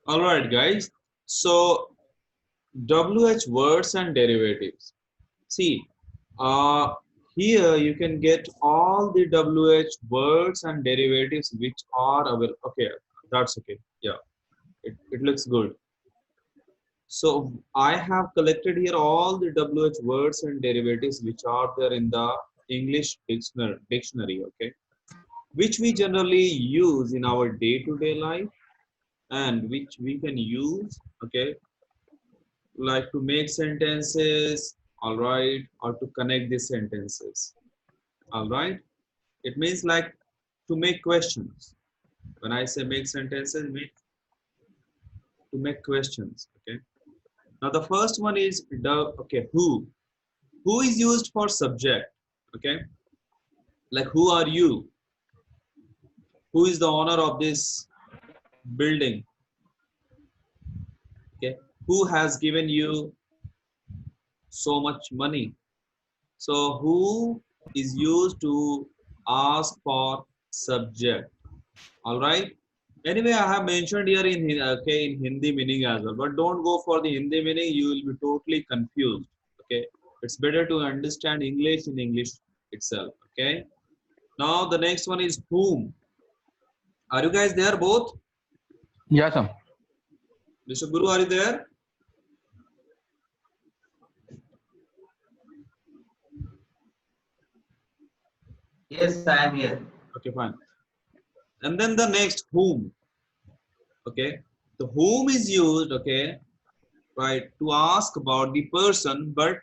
All right, guys. So WH words and derivatives. See, uh, here you can get all the WH words and derivatives which are available. Okay, that's okay. Yeah, it looks good. So I have collected here all the WH words and derivatives which are there in the English dictionary, okay, which we generally use in our day-to-day life and which we can use, okay, like to make sentences, all right, or to connect the sentences, all right. It means like to make questions. When I say make sentences, means to make questions, okay. Now the first one is the, okay, who. Who is used for subject, okay, like who are you, who is the owner of this building, okay, who has given you so much money. So who is used to ask for subject. All right. Anyway, I have mentioned here in okay in Hindi meaning as well, but don't go for the Hindi meaning. You will be totally confused. Okay, it's better to understand English in English itself. Okay. Now the next one is whom. Are you guys there both? Yes, sir. Mr. Guru, are you there? Yes, I am here. Okay, fine. And then the next whom. Okay, the whom is used. Okay, right, to ask about the person, but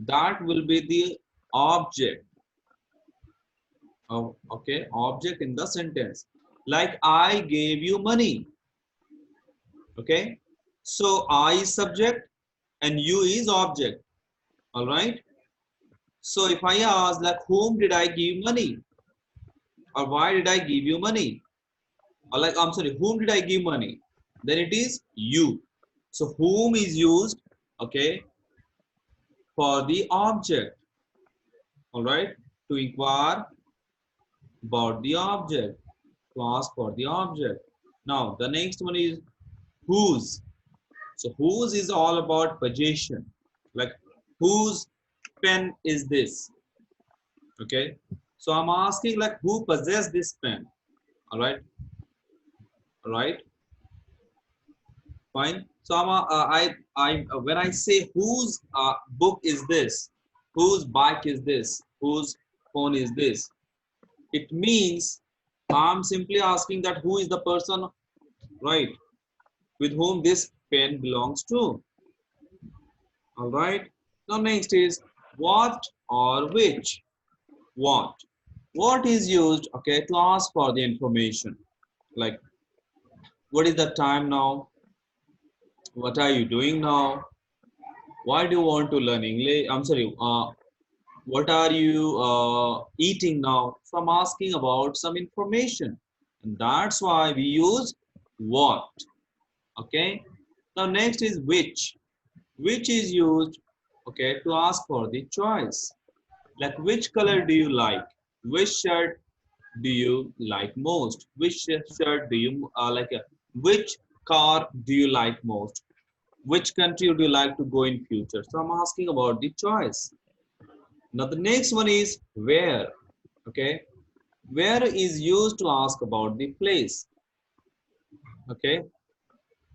that will be the object of, okay, object in the sentence, like I gave you money, okay. So I is subject and you is object, all right. So if I ask like whom did I give money, or why did I give you money, or like I'm sorry, whom did I give money, then it is you. So whom is used, okay, for the object, all right, to inquire about the object, to ask for the object. Now the next one is whose. So whose is all about possession, like whose pen is this, okay. So I'm asking like who possess this pen, all right, fine. So when I say whose book is this, whose bike is this, whose phone is this, it means I'm simply asking that who is the person, right, with whom this pen belongs to. All right. Now next is what or which. What? What is used, okay, to ask for the information. Like what is the time now? What are you doing now? Why do you want to learn English? I'm sorry. What are you eating now? So I'm asking about some information, and that's why we use what. Okay. Now next is which is used, okay, to ask for the choice, like which color do you like, which shirt do you like most, which shirt do you like, which car do you like most, which country would you like to go in future. So I'm asking about the choice. Now the next one is where, okay, where is used to ask about the place, okay,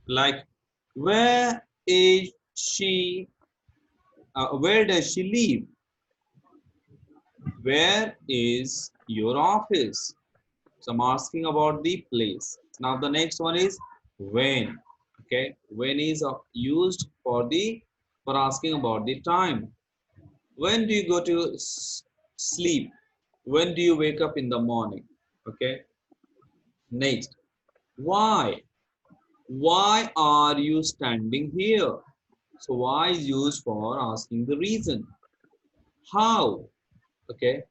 like where is she, where does she live, where is your office. So I'm asking about the place. Now the next one is when, okay, when is used for the, for asking about the time. When do you go to sleep, when do you wake up in the morning, okay. Next, why, why are you standing here. So why is used for asking the reason. How, okay,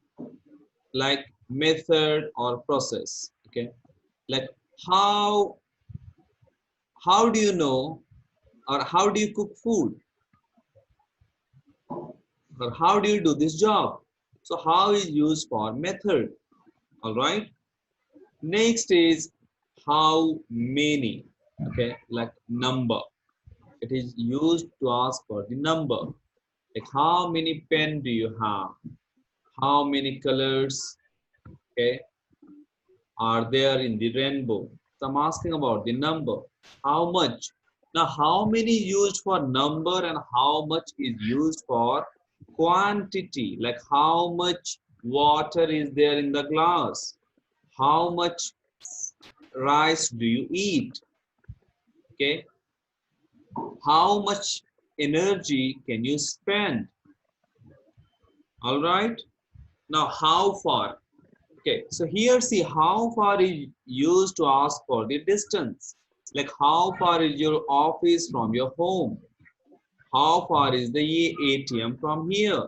like method or process, okay, like how, how do you know, or how do you cook food, or how do you do this job. So how is used for method, all right. Next is how many. Okay, like number. It is used to ask for the number. Like how many pen do you have? How many colors, okay, are there in the rainbow? So I'm asking about the number. How much? Now, how many used for number and how much is used for quantity? Like how much water is there in the glass? How much rice do you eat? Okay. How much energy can you spend? All right. Now, how far? Okay, so here see how far is used to ask for the distance. Like how far is your office from your home? How far is the ATM from here?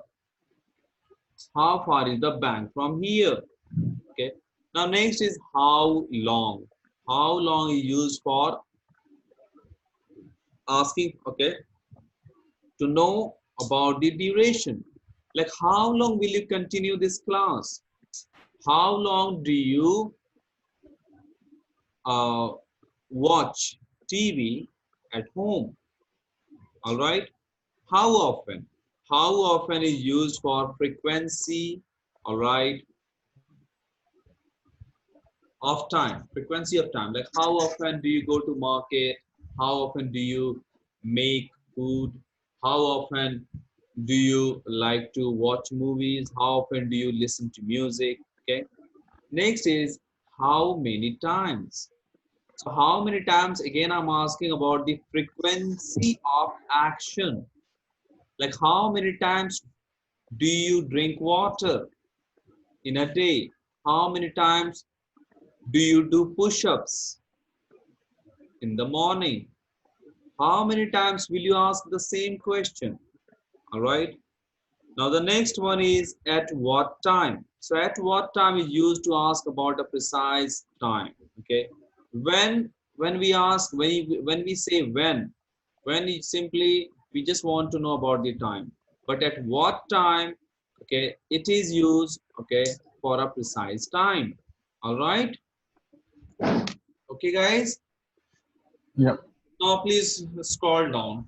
How far is the bank from here? Okay. Now next is how long. How long is used for asking, okay, to know about the duration. Like how long will you continue this class? How long do you uh, watch TV at home? All right. How often? How often is used for frequency? All right. Of time, frequency of time. Like how often do you go to market? How often do you make food? How often do you like to watch movies? How often do you listen to music? Okay. Next is how many times. So how many times, again, I'm asking about the frequency of action. Like how many times do you drink water in a day? How many times do you do push-ups in the morning? How many times will you ask the same question? All right. Now the next one is at what time. So at what time is used to ask about a precise time. Okay. When we ask, when we say when it simply we just want to know about the time. But at what time, okay, it is used, okay, for a precise time. All right. Okay, guys. Yep. Now please scroll down.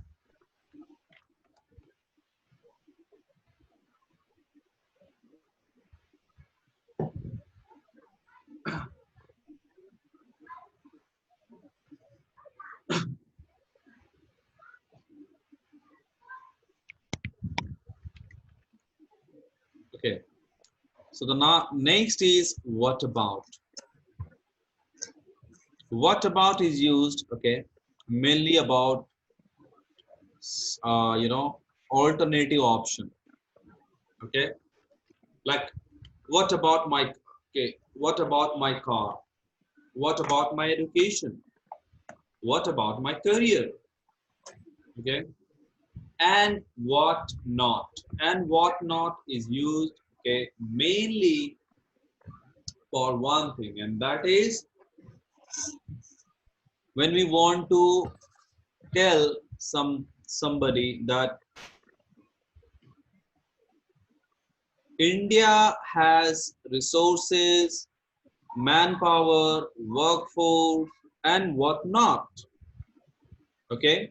Okay. So the next is what about. What about is used, okay, mainly about you know, alternative option. Okay, like what about my, okay, what about my car? What about my education? What about my career? Okay, and what not? And what not is used, okay, mainly for one thing, and that is when we want to tell somebody that India has resources, manpower, workforce, and whatnot. Okay,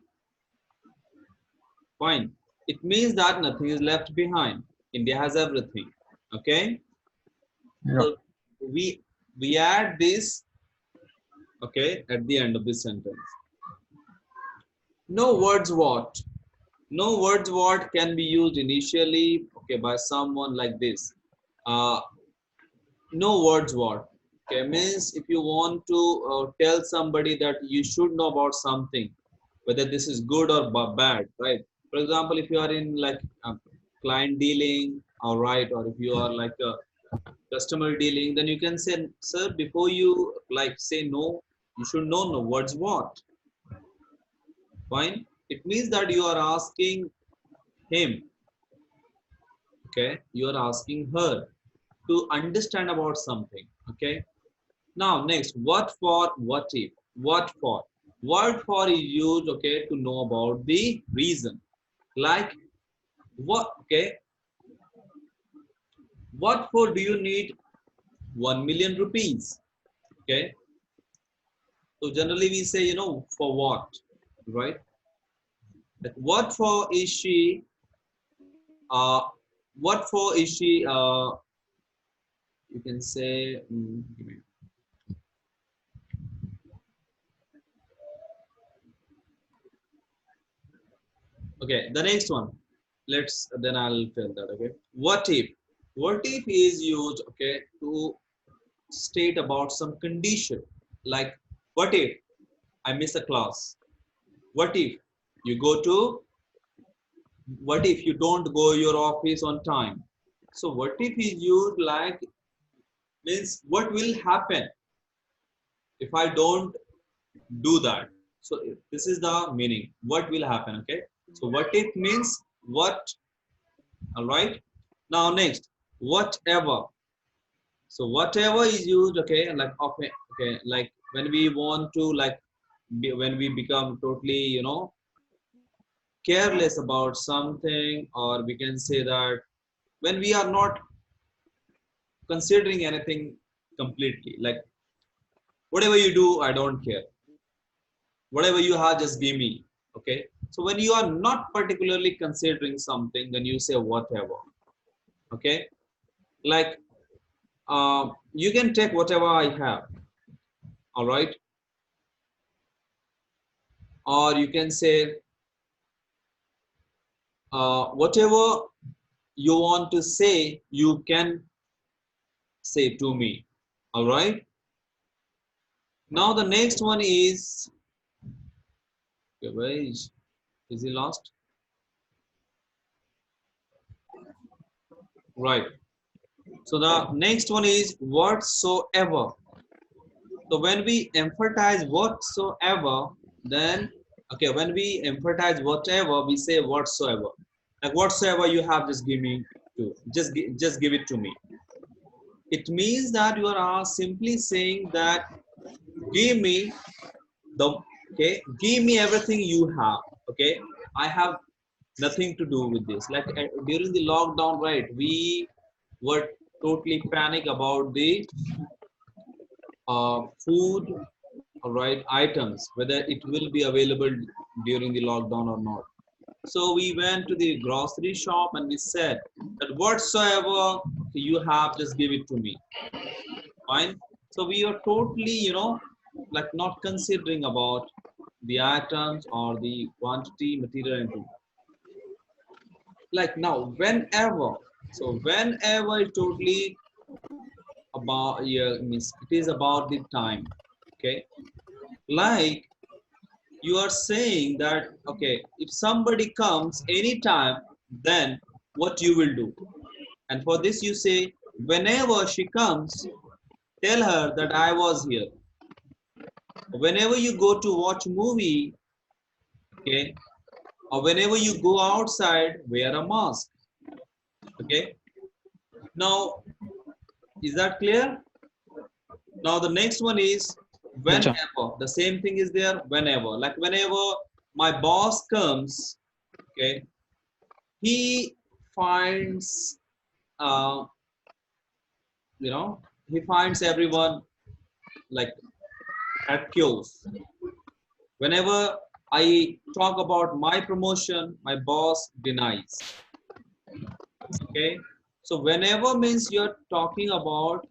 fine. It means that nothing is left behind. India has everything. Okay, Yep. so we add this, okay, at the end of the sentence. No words what. No words what can be used initially, okay, by someone like this. Uh, no words what, okay, means if you want to tell somebody that you should know about something, whether this is good or bad, right? For example, if you are in like client dealing, all right, or if you are like a customer dealing, then you can say, sir, before you like say no, you should know no words what. Fine. It means that you are asking him, okay, you are asking her to understand about something. Okay. Now, next, what for, what if, what for. Word for is used, okay, to know about the reason. Like, what, okay, what for do you need 1 million rupees? Okay, So generally we say, you know, for what, right? Like what for is she? Uh, what for is she? You can say. Give me. Okay, the next one. Let's then I'll tell that. Okay, what if? What if is used, okay, to state about some condition. Like, what if I miss a class? What if you go to? What if you don't go your office on time? So what if is used like means what will happen if I don't do that? So this is the meaning. What will happen? Okay. So what if means what. All right. Now next, whatever. So whatever is used, okay, like okay, okay, like when we want to like when we become totally, you know, careless about something, or we can say that when we are not considering anything completely, like whatever you do, I don't care. Whatever you have, just give me. Okay. So when you are not particularly considering something, then you say whatever. Okay. Like you can take whatever I have. All right. Or you can say whatever you want to say, you can say to me. All right. Now the next one is, okay, where is he lost? Right. So the next one is whatsoever. So when we emphasize whatsoever, then okay, when we emphasize whatever, we say whatsoever. Like whatsoever you have, just give me to. Just give it to me. It means that you are simply saying that give me the okay, give me everything you have. Okay, I have nothing to do with this. Like during the lockdown, right? We were totally panic about the food, all right, items, whether it will be available during the lockdown or not. So we went to the grocery shop and we said that whatsoever you have, just give it to me. Fine. So we are totally, you know, like not considering about the items or the quantity, material, and like now, whenever. So whenever is totally about yeah, means it is about the time. Okay. Like you are saying that okay, if somebody comes anytime, then what you will do? And for this you say whenever she comes, tell her that I was here. Whenever you go to watch movie, okay, or whenever you go outside, wear a mask. Okay. Now is that clear? Now the next one is Yes, sir. whenever. The same thing is there whenever. Like whenever my boss comes, okay, he finds uh, you know, he finds everyone like at chaos. Whenever I talk about my promotion, my boss denies. Okay, so whenever means you're talking about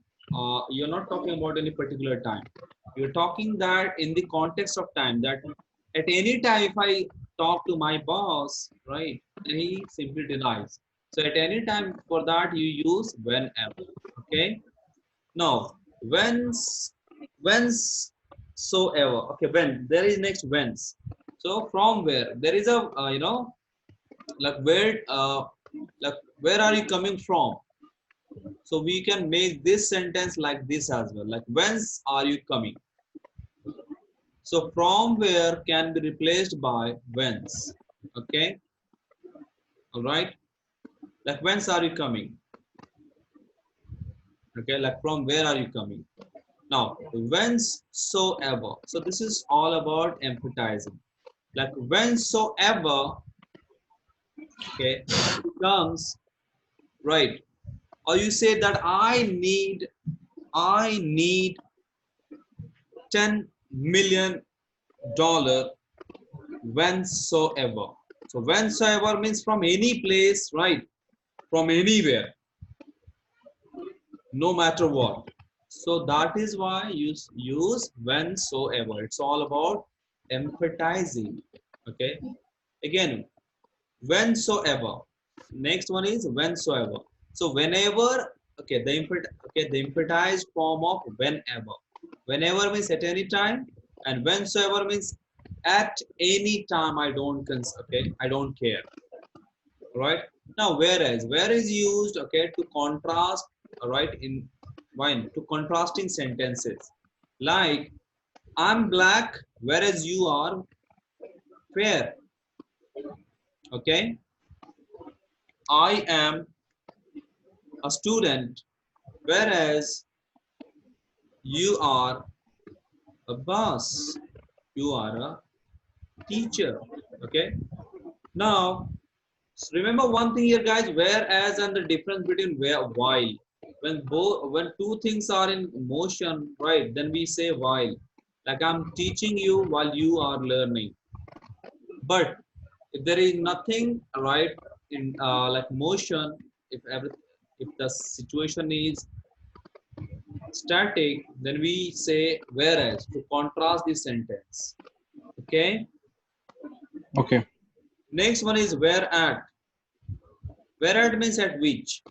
you're not talking about any particular time. You're talking that in the context of time, that at any time if I talk to my boss, right, then he simply denies. So at any time, for that you use whenever. Okay. Now, whence soever. Okay, when there is next whence. So from where there is a you know, like where are you coming from? So we can make this sentence like this as well. Like whence are you coming? So from where can be replaced by whence. Okay, all right. Like whence are you coming? Okay, like from where are you coming? Now, whensoever. So this is all about emphasizing. Like whensoever, okay, comes, right? Or you say that I need 10 million dollar whensoever. So whensoever means from any place, right? From anywhere, no matter what. So that is why use whensoever. It's all about emphasizing. Okay. Again, whensoever. Next one is whensoever. So whenever, okay, the emphasized form of whenever. Whenever means at any time, and whensoever means at any time. I don't care. Right. Now whereas, where is used, okay, to contrast, right, in wine to contrasting sentences like I'm black whereas you are fair. Okay. I am a student whereas you are a boss, you are a teacher. Okay. Now remember one thing here, guys, whereas and the difference between where while. When two things are in motion, right, then we say while. Like I'm teaching you while you are learning. But if there is nothing, right, in like motion, if the situation is static, then we say whereas to contrast the sentence. Okay. Okay. Next one is where at. Where at means at which,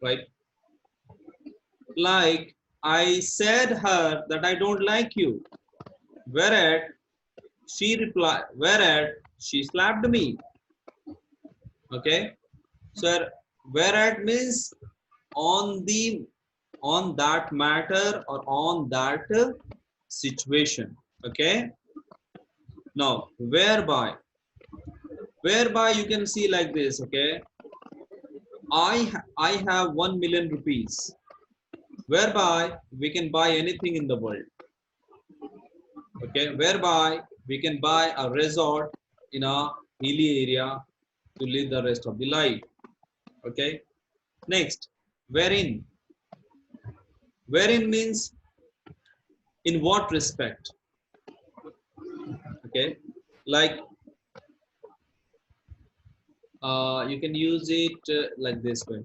right? Like I said her that I don't like you. Whereat she replied, whereat she slapped me. Okay. So whereat means on the on that matter or on that situation. Okay. Now whereby you can see like this. Okay. I have 1 million rupees. Whereby we can buy anything in the world. Okay, whereby we can buy a resort in a hilly area to live the rest of the life. Okay. Next, wherein. Wherein means in what respect. Okay. Like you can use it like this way.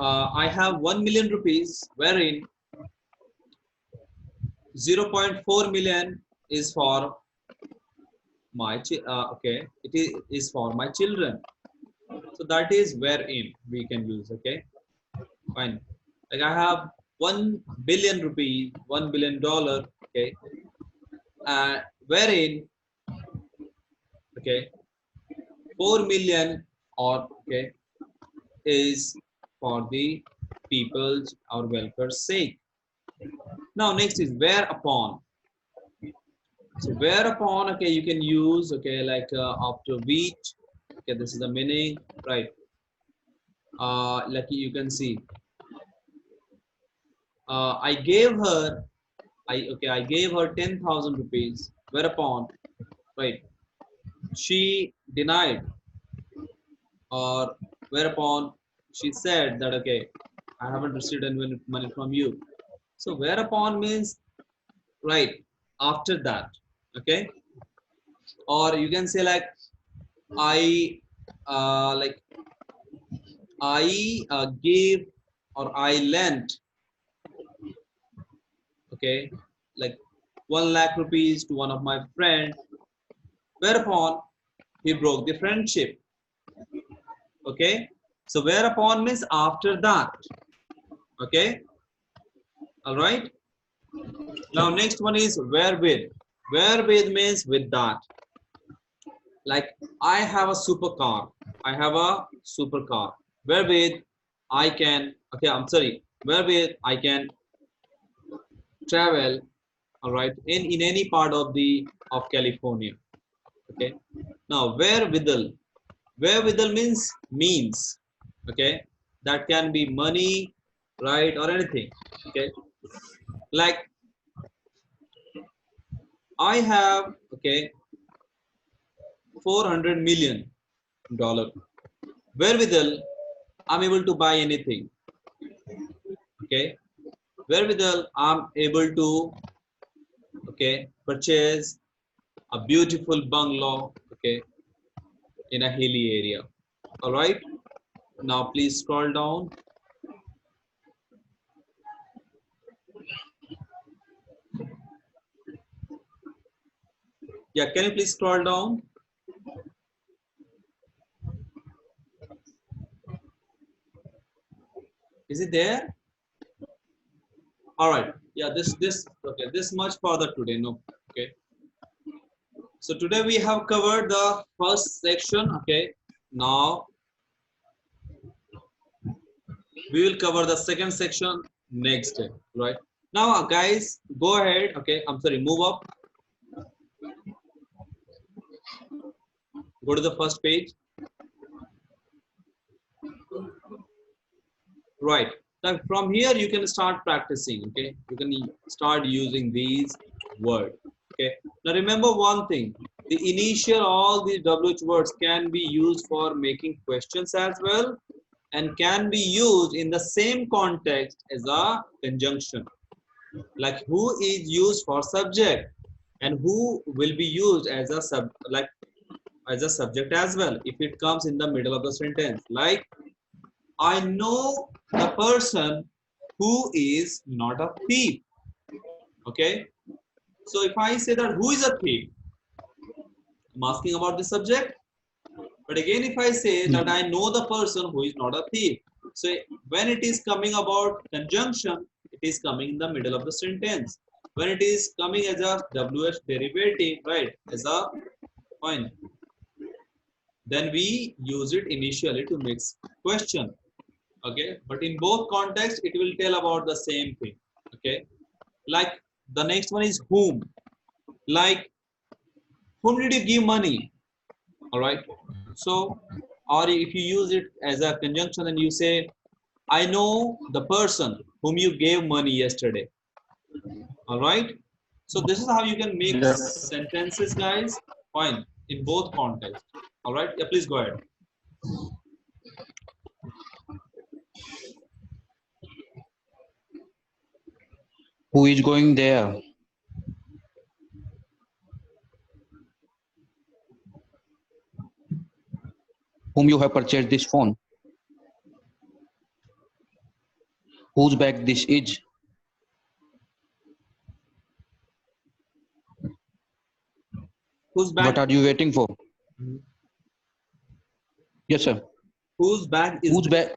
I have 1 million rupees wherein 0.4 million is for my okay, is for my children. So that is wherein we can use. Okay, fine. Like I have 1 billion rupees, $1 billion. Okay, wherein, okay, 4 million or okay is for the people's or welfare's sake. Now next is whereupon. So whereupon, okay, you can use, okay, like after which. Okay, this is the meaning, right? Like you can see, I gave her, I gave her 10,000 rupees. Whereupon, right, she denied, or whereupon she said that okay, I haven't received any money from you. So whereupon means right after that. Okay, or you can say like I like I gave or I lent, okay, like 1 lakh rupees to one of my friends, whereupon he broke the friendship. Okay, so whereupon means after that. Okay, all right. Now next one is wherewith. Wherewith means with that. Like I have a supercar. I have a supercar. Wherewith I can. Okay, I'm sorry. Wherewith I can travel. All right, in any part of the of California. Okay. Now wherewithal. Wherewithal means. Okay, that can be money, right, or anything. Okay, like I have, okay, $400 million. Wherewithal I'm able to buy anything. Okay, wherewithal I'm able to, okay, purchase a beautiful bungalow, okay, in a hilly area. All right, now please scroll down. Yeah, can you please scroll down? Is it there? All right. Yeah, this okay. This much further today. No. Okay. So today we have covered the first section. Okay. Now we will cover the second section next day. Right. Now, guys, go ahead. Okay. I'm sorry. Move up. Go to the first page. Right. Now from here you can start practicing. Okay. You can start using these words. Okay. Now remember one thing. The initial all these WH words can be used for making questions as well, and can be used in the same context as a conjunction. Like who is used for subject, and who will be used as a as a subject as well if it comes in the middle of the sentence. Like I know the person who is not a thief. Okay. So if I say that who is a thief, I'm asking about the subject. But again, if I say that I know the person who is not a thief, so when it is coming about conjunction, it is coming in the middle of the sentence. When it is coming as a WH derivative, right, as a point, then we use it initially to make question. Okay, but in both contexts, it will tell about the same thing. Okay, like the next one is whom. Like whom did you give money? All right. So, or if you use it as a conjunction and you say, I know the person whom you gave money yesterday. All right. So this is how you can make Yes. sentences, guys. Fine. In both contexts. All right. Yeah, please go ahead. Who is going there? Whom you have purchased this phone? Whose bag this is? Whose What bag? are you waiting for? Yes, sir. Whose bag is Whose this? bag?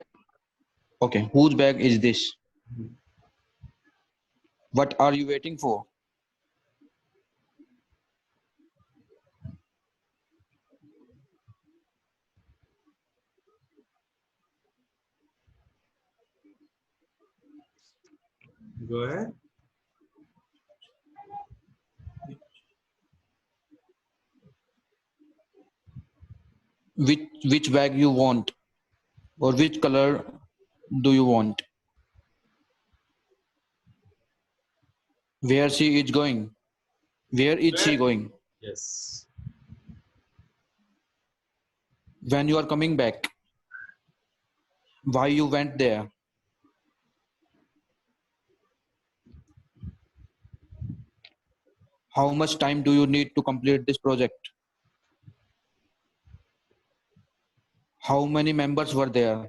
Okay. Whose bag is this? What are you waiting for? Go ahead. Which bag you want, or which color do you want? Where she is going? Where is she Where? going? Yes. When you are coming back? Why you went there? How much time do you need to complete this project? How many members were there?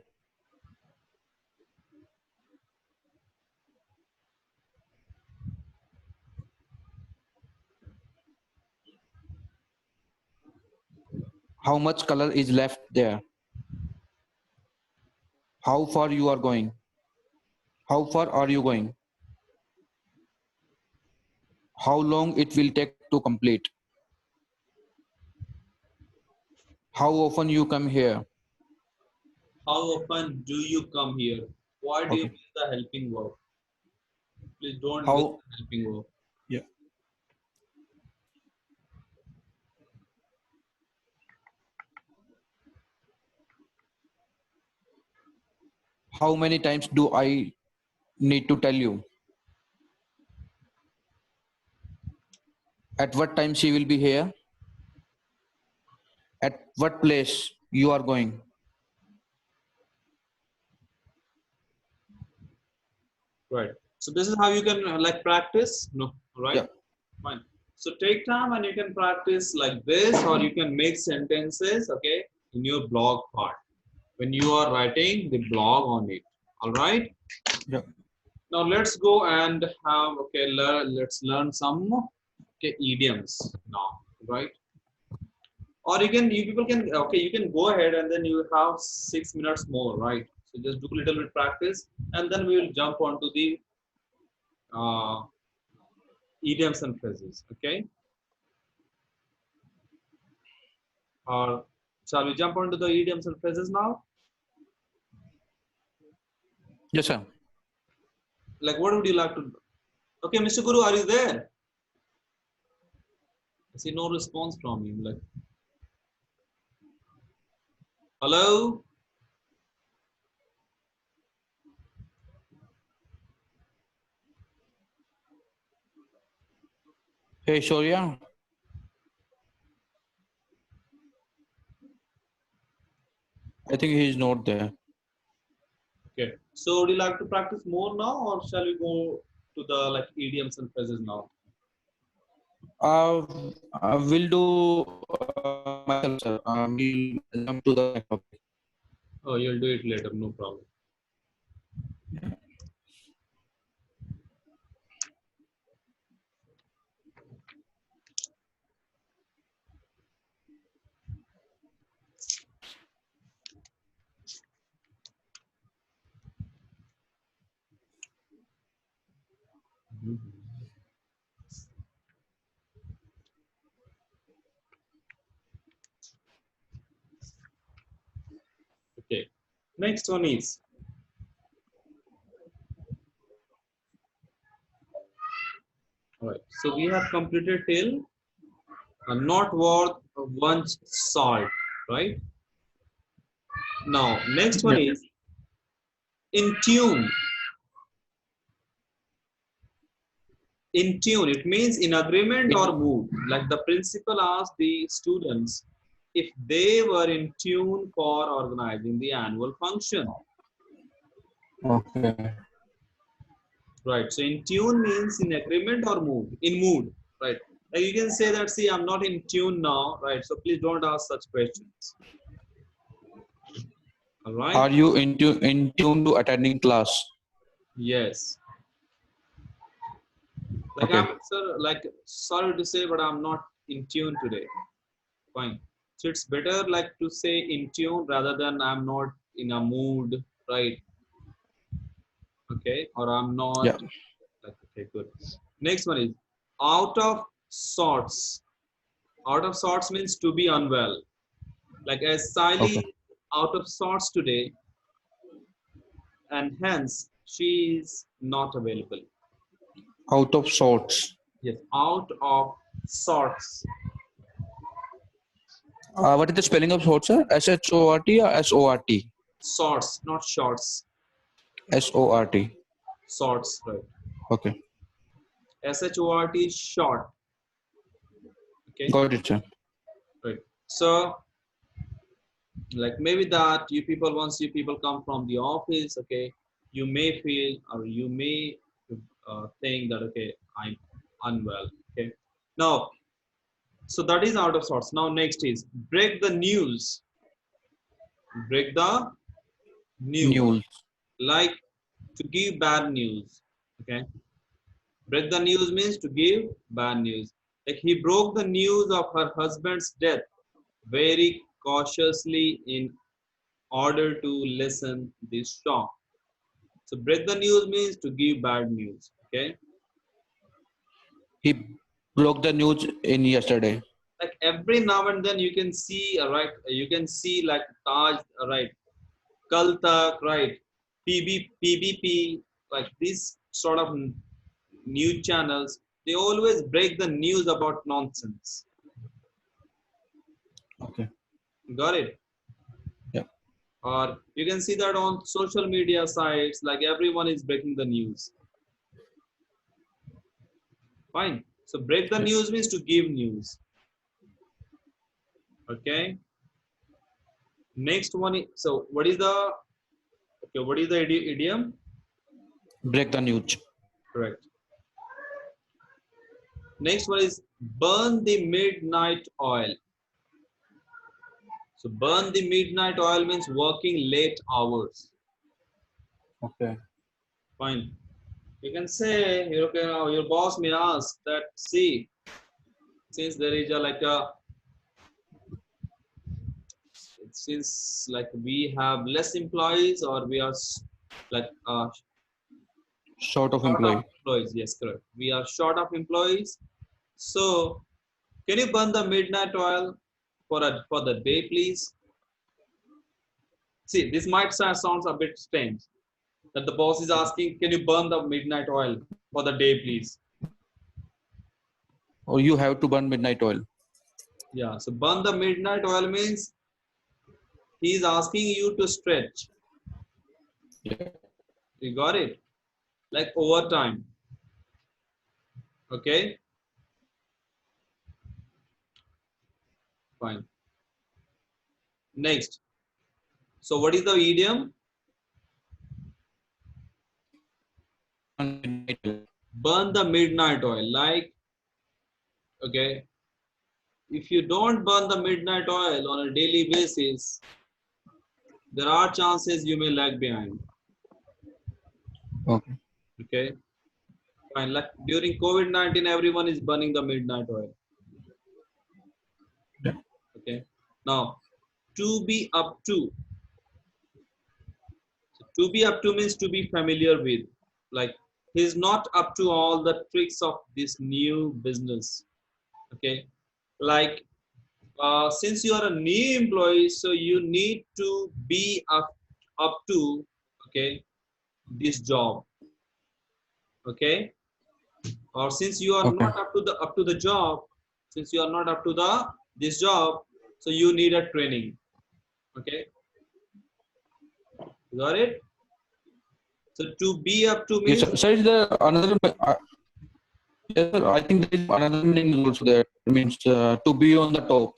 How much color is left there? How far you are going? How far are you going? How long it will take to complete? How often you come here? How often do you come here? Why do you Okay. use the helping verb? Please don't use How? the helping verb. Yeah. How many times do I need to tell you? At what time she will be here? At what place you are going? Right. So this is how you can like practice. No, right? Yeah. Fine. So take time and you can practice like this, or you can make sentences, okay, in your blog part when you are writing the blog on it. All right. Yeah. Now let's go and have okay. Let's learn some okay idioms now, right? Or you people can okay. You can go ahead and then you have 6 minutes more, right? So just do a little bit practice, and then we will jump onto the uh, idioms and phrases. Okay. Or shall we jump onto the idioms and phrases now? Yes, sir. Like, what would you like to do? Okay, Mr. Guru, are you there? I see no response from you. Like, hello? Hey, Shoria. I think he's not there. Okay. So, would you like to practice more now, or shall we go to the like idioms and phrases now? I will do myself, sir. We'll jump to the next topic. Oh, you'll do it later. No problem. Okay. Next one is all right. So we have completed till not worth one's salt, right? Now, next one Yeah. is in tune. In tune, it means in agreement or mood. Like the principal asked the students if they were in tune for organizing the annual function. Okay. Right. So in tune means in agreement or mood. In mood. Right. Like you can say that, see, I'm not in tune now. Right. So please don't ask such questions. All right. Are you in tune to attending class? Yes. Like Okay. I'm sir, like sorry to say, but I'm not in tune today. Fine. So it's better like to say in tune rather than I'm not in a mood, right? Okay, or I'm not Yeah. like okay, good. Next one is out of sorts. Out of sorts means to be unwell. Like as Okay. Siley out of sorts today, and hence she is not available. Out of sorts. Yes, out of sorts. What is the spelling of sorts, sir? SHORT or SORT? Sorts, not shorts. SORT. Sorts, right? Okay. SHORT is short. Okay, Got it, sir. right. So like maybe that you people once you people come from the office, okay, you may feel or you may think that okay, I'm unwell. Okay, now so that is out of sorts. Now next is break the news. Break the news, News. like to give bad news. Okay, break the news means to give bad news. Like he broke the news of her husband's death very cautiously in order to lessen the shock. So break the news means to give bad news. Okay. He broke the news in yesterday. Like every now and then you can see, right? You can see like Taj, right? Kaltak, right? PBP, like these sort of news channels. They always break the news about nonsense. Okay. Got it? Yeah. Or you can see that on social media sites, like everyone is breaking the news. Fine. So break the Yeah. news means to give news. Okay. Next one is, so what is the okay, what is the idiom? Break the news. Correct. Next one is burn the midnight oil. So burn the midnight oil means working late hours. Okay. Fine. You can say, your boss may ask that, see, since there is a since like we have less employees or we are like Short of short of employee. employees. Yes, correct. We are short of employees. So can you burn the midnight oil for the day, please? See, this might sounds a bit strange. That the boss is asking, can you burn the midnight oil for the day, please? Or you have to burn midnight oil. Yeah. So burn the midnight oil means he is asking you to stretch. Yeah. You got it? Like overtime. Okay. Fine. Next. So what is the idiom? Midnight oil. Burn the midnight oil. Like, okay, if you don't burn the midnight oil on a daily basis, there are chances you may lag behind. Okay. Okay. Fine. Like during COVID-19, everyone is burning the midnight oil. Yeah. Okay. Now, to be up to. So to be up to means to be familiar with. Like he's not up to all the tricks of this new business. Okay. Like since you are a new employee, so you need to be up to okay this job. Okay. Or since you are Okay. not up to the job, since you are not up to the this job, so you need a training. Okay. You got it? So to be up to Yes, means sir. Sir, is there another? Yes, sir. I think there is another meaning also there. It means to be on the top.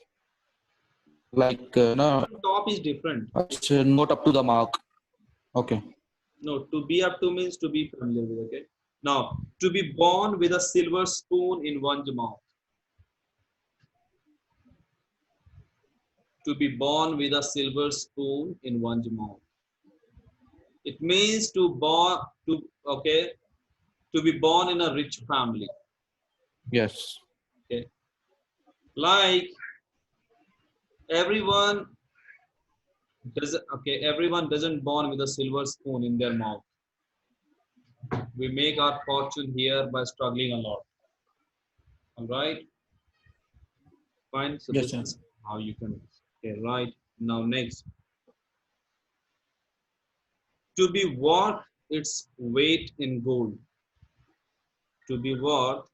Like no, top is different. it's not up to the mark. Okay. No, to be up to means to be familiar with. Okay. Now, to be born with a silver spoon in one's mouth. To be born with a silver spoon in one's mouth. It means to okay to be born in a rich family. Yes. Okay. Like everyone everyone doesn't born with a silver spoon in their mouth. We make our fortune here by struggling a lot. All right. Fine. So Yes, this sir. is how you can. Okay. Right. Now next. To be worth its weight in gold. To be worth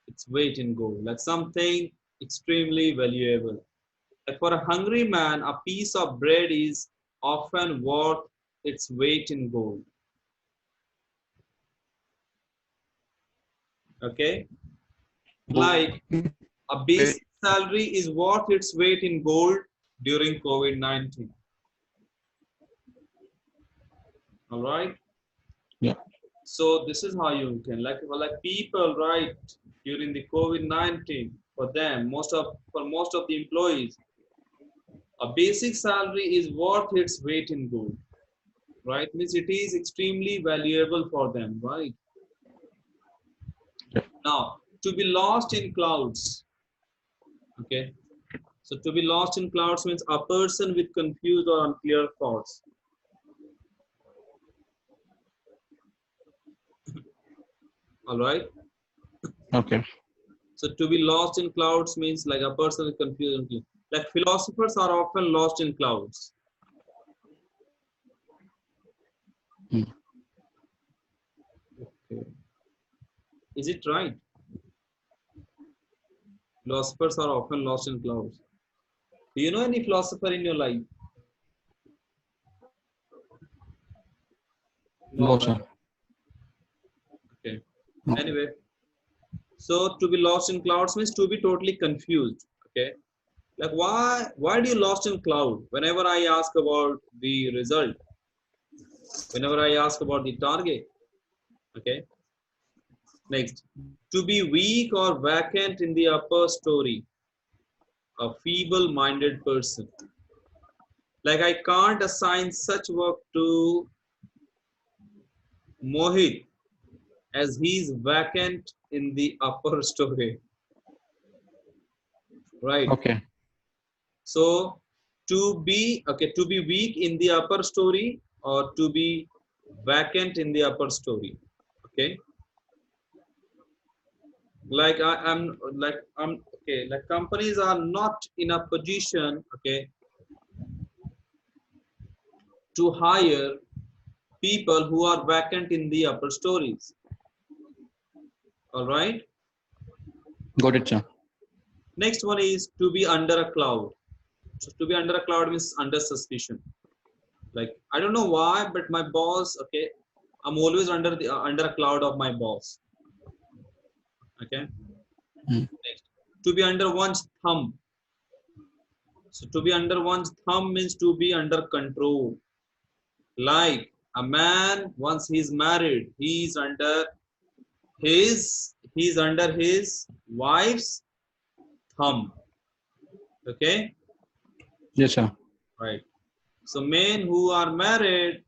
its weight in gold. Like something extremely valuable. Like for a hungry man, a piece of bread is often worth its weight in gold. Okay? Like a basic salary is worth its weight in gold during COVID-19. All right? Yeah. So this is how you can like people, right, during the COVID-19, for them, for most of the employees, a basic salary is worth its weight in gold. Right? Means it is extremely valuable for them, right? Now, to be lost in clouds. Okay. So to be lost in clouds means a person with confused or unclear thoughts. All right. Okay. So to be lost in clouds means like a person with confused. Like philosophers are often lost in clouds. Hmm. Okay. Is it right? Philosophers are often lost in clouds. Do you know any philosopher in your life? No, No, right? sir. Okay. No. Anyway, so to be lost in clouds means to be totally confused. Okay. Like why do you lost in cloud? Whenever I ask about the result, whenever I ask about the target, okay. Next, to be weak or vacant in the upper story, a feeble-minded person. Like I can't assign such work to Mohit as he's vacant in the upper story, right? Okay. So to be weak in the upper story or to be vacant in the upper story. Okay, like I'm okay. Like companies are not in a position, okay, to hire people who are vacant in the upper stories. All right. Got it, sir. Next one is to be under a cloud. So to be under a cloud means under suspicion. Like I don't know why, but my boss, okay, I'm always under a cloud of my boss. Okay. Mm. Next, to be under one's thumb. So to be under one's thumb means to be under control. Like a man, once he's married, he's under his wife's thumb. Okay, Yes, sir. right. So men who are married,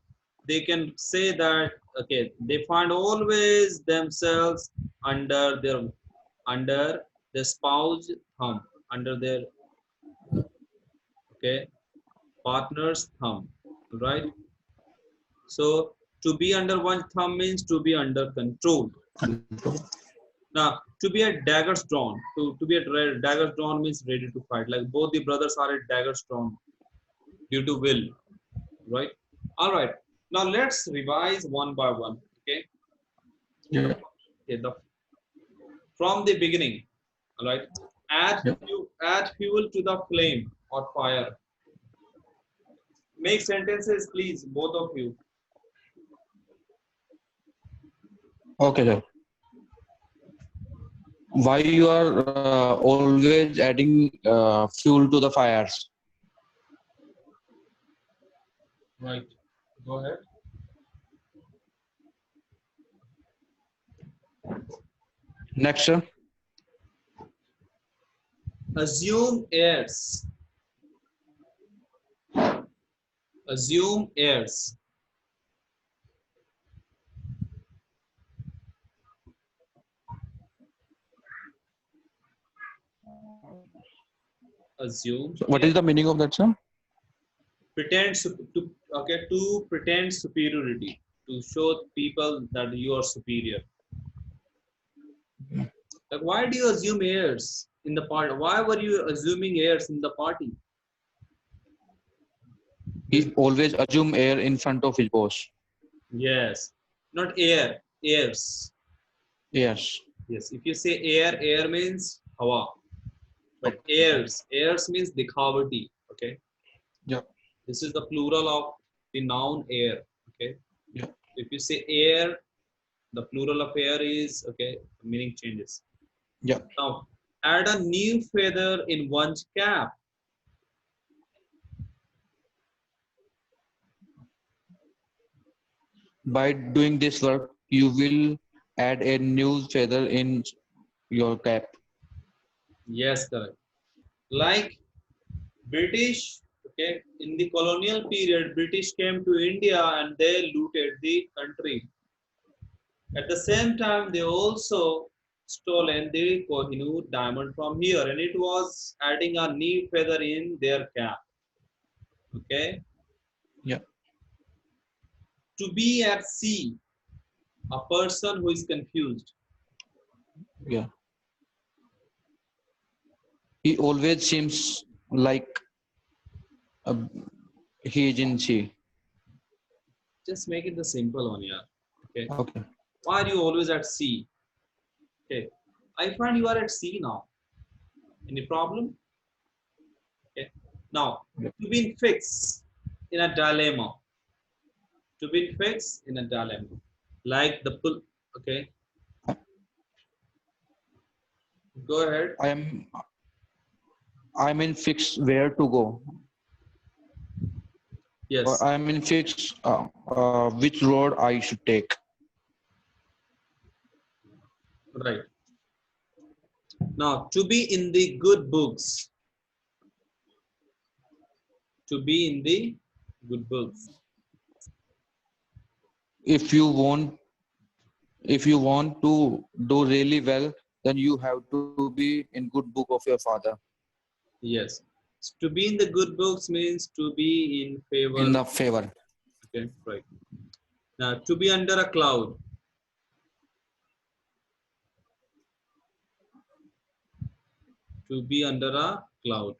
they can say that okay, they find always themselves under their spouse thumb, under their okay partner's thumb, right? So to be under one thumb means to be under control. Now to be a daggers drawn, to be a daggers drawn means ready to fight. Like both the brothers are at daggers drawn due to will, right? All right. Now let's revise one by one. Okay. Yeah. Okay. From the beginning. All right. Yeah. Add fuel to the flame or fire. Make sentences, please, both of you. Okay, sir. Why you are always adding fuel to the fires? Right. Go ahead. Next, sir. Assume heirs. Assume heirs. Assume. So what is the meaning of that, sir? Pretend to pretend superiority, to show people that you are superior. Like why do you assume heirs in the party? Why were you assuming heirs in the party? He always assume air in front of his boss. Yes, not air, heirs. Yes. Yes, if you say air means hawa, but Okay. heirs means dikhavati. Okay, Yeah. this is the plural of the noun air. Okay, Yeah. if you say air, the plural of air is okay, meaning changes. Yeah. Now, add a new feather in one's cap. By doing this work, you will add a new feather in your cap. Yes, correct. Like British, okay, in the colonial period, British came to India and they looted the country. At the same time, they also stolen the Kohinoor diamond from here, and it was adding a new feather in their cap. Okay, Yeah. to be at sea, a person who is confused. Yeah. He always seems like uh, he is in sea. Just make it the simple one, yeah. Okay, Okay. why are you always at sea? Okay, I find you are at sea now. Any problem? Okay, now Yeah. to be fixed in a dilemma. To be fixed in a dilemma, like the pull. Okay, go ahead. I'm in fix where to go. Or Yes, I'm in fix which road I should take. Right. Now, to be in the good books. To be in the good books. If you want, if you want to do really well, then you have to be in good book of your father. Yes. To be in the good books means to be in In favor. the favor. Okay, right. Now, to be under a cloud. To be under a cloud.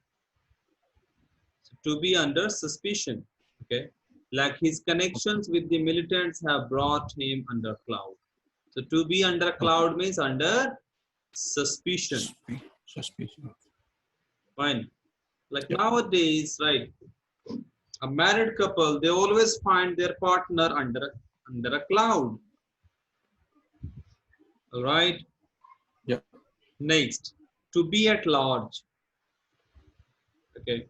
So, to be under suspicion. Okay. Like his connections with the militants have brought him under cloud. So, to be under Okay. cloud means under suspicion. Suspicion. Fine. Like Yep. nowadays, right? A married couple, they always find their partner under a cloud. All right. Yep. Next, to be at large. Okay.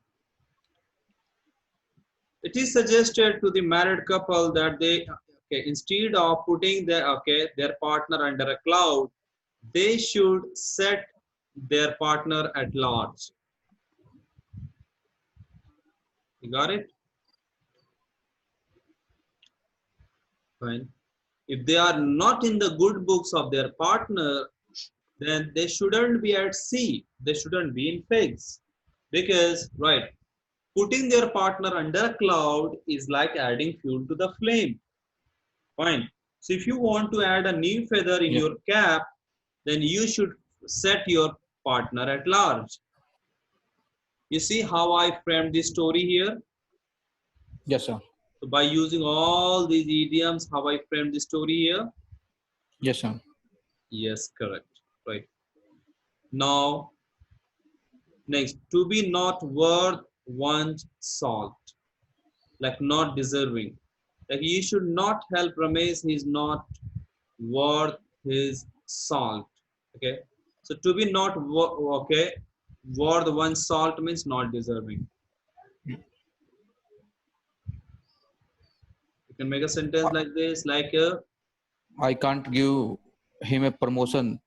It is suggested to the married couple that they, okay, instead of putting their partner under a cloud, they should set their partner at large. You got it? Fine. If they are not in the good books of their partner, then they shouldn't be at sea. They shouldn't be in figs. Because, right, putting their partner under a cloud is like adding fuel to the flame. Fine. So if you want to add a new feather in Yep. your cap, then you should set your partner at large. You see how I framed this story here? Yes, sir. So by using all these idioms, how I framed the story here? Yes, sir. Yes, correct. Right. Now, next, to be not worth one's salt, like not deserving. Like you should not help Ramesh, he's not worth his salt. Okay. So to be not okay, worth one's salt means not deserving. You can make a sentence like this, like I can't give him a promotion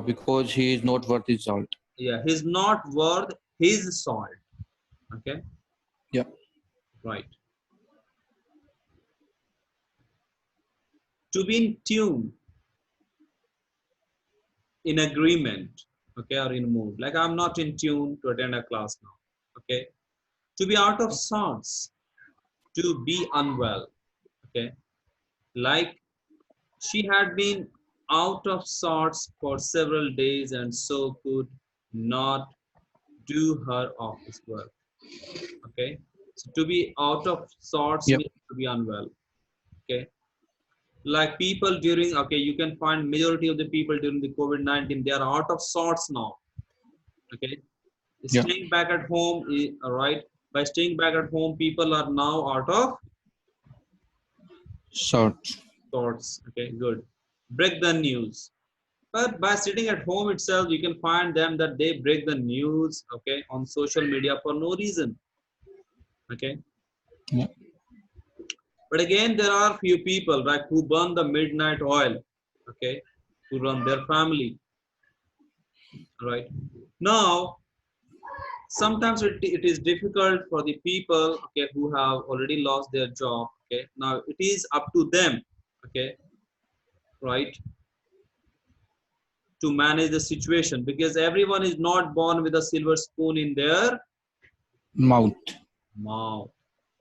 because he is not worth his salt. yeah, he's not worth his salt. Okay, Yeah. right. To be in tune, in agreement, okay, or in mood. Like I'm not in tune to attend a class now. Okay. To be out of sorts, to be unwell. Okay. Like she had been out of sorts for several days and so could not do her office work. Okay. So to be out of sorts Yep. means to be unwell. Okay. Like people during, okay, you can find majority of the people during the COVID-19, they are out of sorts now. Okay. Yeah. Staying back at home, right? By staying back at home, people are now out of Salt. sorts. Okay, good. Break the news. But by sitting at home itself, you can find them that they break the news, okay, on social media for no reason. Okay. Yeah. But again, there are few people, right, who burn the midnight oil, okay, to run their family, right? Now, sometimes it is difficult for the people, okay, who have already lost their job, okay. Now, it is up to them, okay, right, to manage the situation because everyone is not born with a silver spoon in their Mouth. mouth.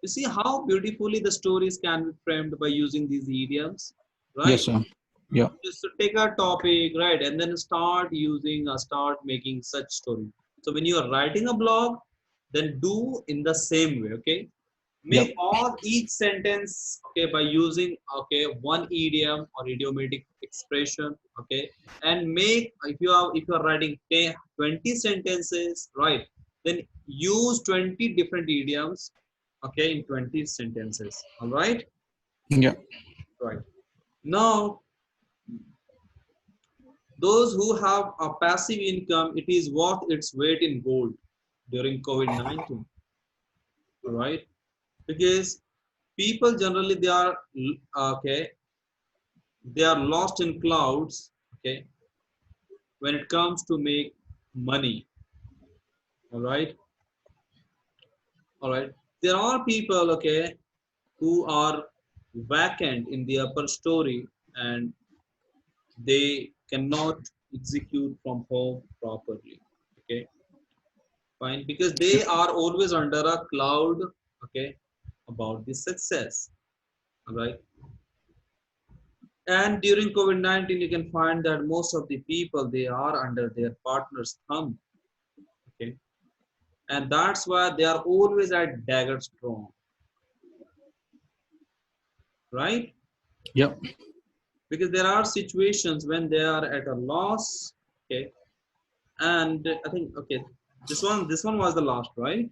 You see how beautifully the stories can be framed by using these idioms, Yes, right? sir. Yeah. Just to take a topic, right, and then start making such story. So when you are writing a blog, then do in the same way, okay? Yep. Make all each sentence, okay, by using, okay, one idiom or idiomatic expression, okay, and make if you are writing 10, 20 sentences, right, then use 20 different idioms, okay, in 20 sentences. All right, Yeah. right. Now, those who have a passive income, it is worth its weight in gold during COVID-19. All right, because people generally they are okay, they are lost in clouds, okay, when it comes to make money. All right, all right. There are people, okay, who are vacant in the upper story and they cannot execute from home properly. Okay, fine, because they are always under a cloud, okay, about the success. All right. And during COVID-19, you can find that most of the people, they are under their partner's thumb. Okay. And that's why they are always at dagger strong. Right? Yeah. Because there are situations when they are at a loss. Okay. And I think, okay, this one was the last, right?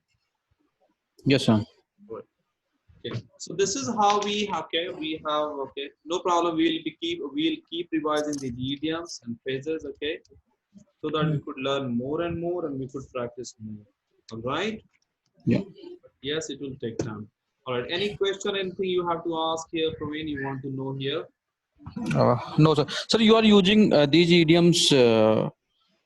Yes, sir. Right. Okay. So this is how we have, okay, no problem. We'll keep revising the idioms and phrases, okay, so that we could learn more and more and we could practice more. All right. Yeah. Yes, it will take time. All right. Any question, anything you have to ask here, Praveen, you want to know here? No, sir. Sir, you are using these idioms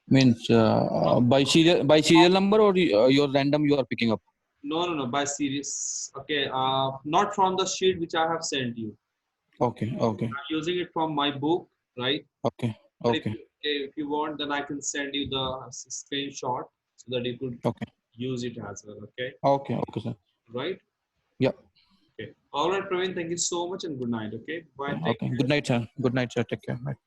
means by serial number, or your random you are picking up? No, no, no, by series. Okay. Not from the sheet which I have sent you. Okay. Okay. I'm using it from my book, right? Okay. But Okay. if you want, then I can send you the screenshot so that you could Okay. use it as well. Okay. Okay. Okay, sir. Right. Yeah. Okay. All right, Praveen. Thank you so much and good night. Okay. Bye. Yeah. Take Okay. care. Good night, sir. Good night, sir. Take care. Bye.